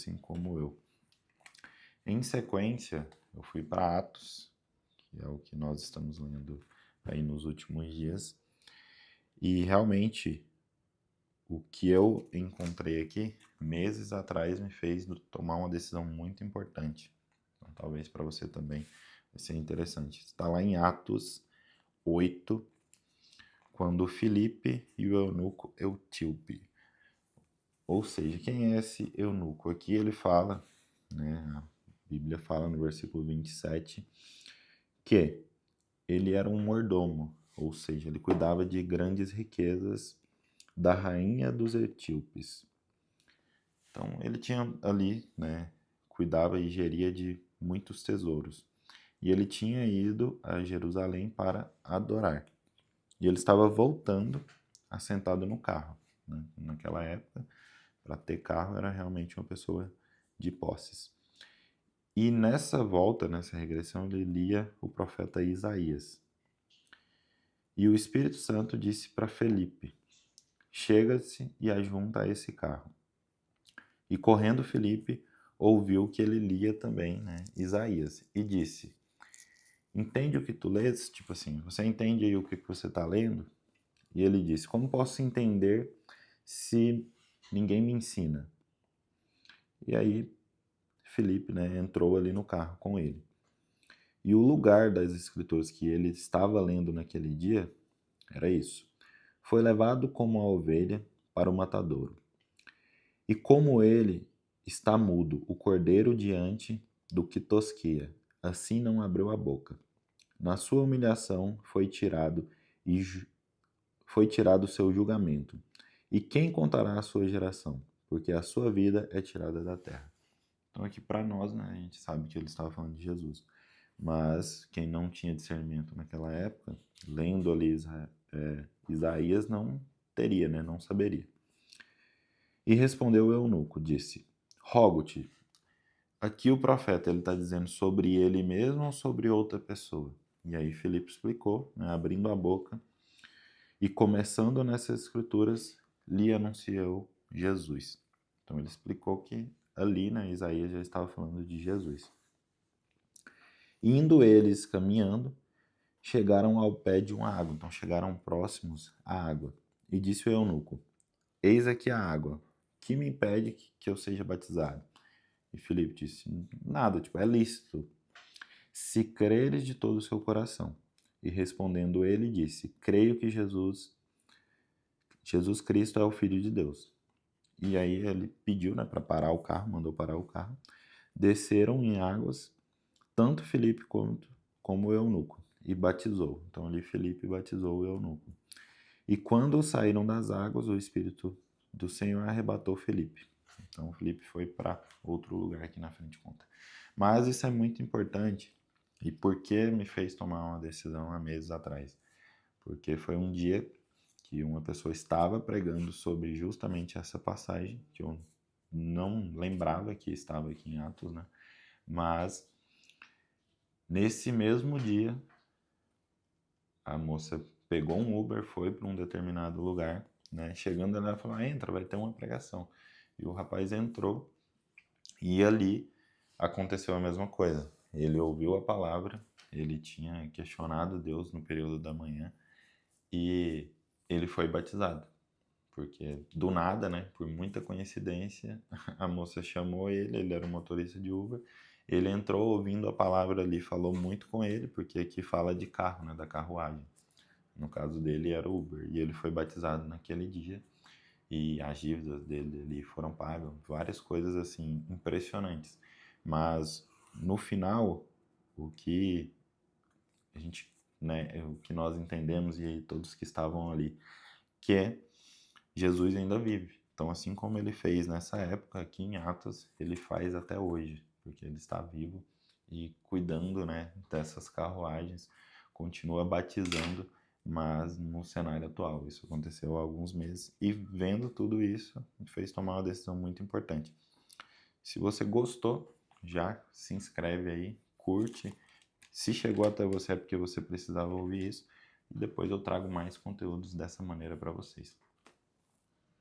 assim como eu. Em sequência, eu fui para Atos, que é o que nós estamos lendo aí nos últimos dias, e realmente o que eu encontrei aqui, meses atrás, me fez tomar uma decisão muito importante. Então, talvez para você também vai ser interessante. Está lá em Atos 8, quando Filipe e o eunuco Eutíope. Ou seja, quem é esse eunuco? Aqui ele fala, né, a Bíblia fala no versículo 27, que ele era um mordomo, ou seja, ele cuidava de grandes riquezas da rainha dos etíopes. Então, ele tinha ali, né, cuidava e geria de muitos tesouros. E ele tinha ido a Jerusalém para adorar. E ele estava voltando, assentado no carro. Né? Naquela época, para ter carro, era realmente uma pessoa de posses. E nessa volta, nessa regressão, ele lia o profeta Isaías. E o Espírito Santo disse para Felipe: chega-se e ajunta a esse carro. E correndo Felipe ouviu que ele lia também, né, Isaías, e disse: entende o que tu lês? Tipo assim, você entende aí o que você está lendo? E ele disse: como posso entender se ninguém me ensina? E aí Felipe, né, entrou ali no carro com ele. E o lugar das escrituras que ele estava lendo naquele dia era isso: foi levado como a ovelha para o matadouro. E como ele está mudo, o cordeiro diante do que tosquia, assim não abriu a boca. Na sua humilhação foi tirado o seu julgamento. E quem contará a sua geração? Porque a sua vida é tirada da terra. Então aqui para nós, né, a gente sabe que ele estava falando de Jesus. Mas quem não tinha discernimento naquela época, lendo ali Isaías, não teria, né, não saberia. E respondeu o eunuco, disse: rogo-te. Aqui o profeta está dizendo sobre ele mesmo ou sobre outra pessoa? E aí Filipe explicou, né, abrindo a boca, e começando nessas escrituras, lhe anunciou Jesus. Então ele explicou que ali, né, Isaías já estava falando de Jesus. Indo eles caminhando, chegaram ao pé de uma água, então chegaram próximos à água. E disse o eunuco: eis aqui a água, que me impede que eu seja batizado? E Filipe disse: nada, tipo, é lícito, se creres de todo o seu coração. E respondendo ele, disse: creio que Jesus Cristo é o Filho de Deus. E aí ele pediu, né, para parar o carro, mandou parar o carro. Desceram em águas, tanto Filipe como o eunuco, e batizou. Então ali Filipe batizou o eunuco. E quando saíram das águas, o Espírito do Senhor arrebatou Filipe. Então Filipe foi para outro lugar aqui na frente conta. Mas isso é muito importante. E por que me fez tomar uma decisão há meses atrás? Porque foi um dia que uma pessoa estava pregando sobre justamente essa passagem, que eu não lembrava que estava aqui em Atos, né? Mas nesse mesmo dia, a moça pegou um Uber, foi para um determinado lugar, né? Chegando ela falou: entra, vai ter uma pregação. E o rapaz entrou e ali aconteceu a mesma coisa. Ele ouviu a palavra, ele tinha questionado Deus no período da manhã e ele foi batizado. Porque do nada, né, por muita coincidência, a moça chamou ele era um motorista de Uber, ele entrou ouvindo a palavra ali, falou muito com ele, porque aqui fala de carro, né, da carruagem. No caso dele era Uber, e ele foi batizado naquele dia, e as dívidas dele ali foram pagas, várias coisas assim impressionantes. Mas no final, o que a gente, né, o que nós entendemos e todos que estavam ali, que é Jesus ainda vive. Então, assim como ele fez nessa época, aqui em Atos, ele faz até hoje, porque ele está vivo e cuidando, né, dessas carruagens, continua batizando, mas no cenário atual. Isso aconteceu há alguns meses e vendo tudo isso, me fez tomar uma decisão muito importante. Se você gostou, já se inscreve aí, curte. Se chegou até você é porque você precisava ouvir isso. E depois eu trago mais conteúdos dessa maneira para vocês.